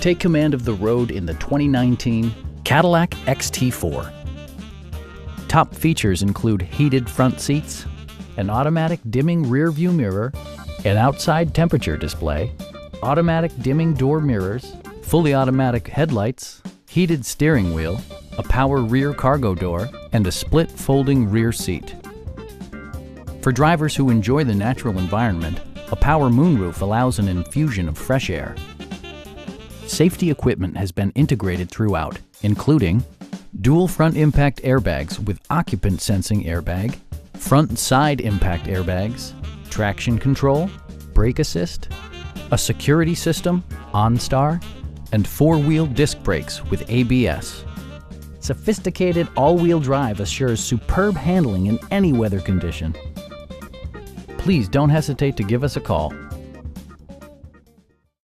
Take command of the road in the 2019 Cadillac XT4. Top features include heated front seats, an automatic dimming rear view mirror, an outside temperature display, automatic dimming door mirrors, fully automatic headlights, heated steering wheel, a power rear cargo door, and a split folding rear seat. For drivers who enjoy the natural environment, a power moonroof allows an infusion of fresh air. Safety equipment has been integrated throughout, including dual front impact airbags with occupant sensing airbag, front and side impact airbags, traction control, brake assist, a security system, OnStar, and four-wheel disc brakes with ABS. Sophisticated all-wheel drive assures superb handling in any weather condition. Please don't hesitate to give us a call.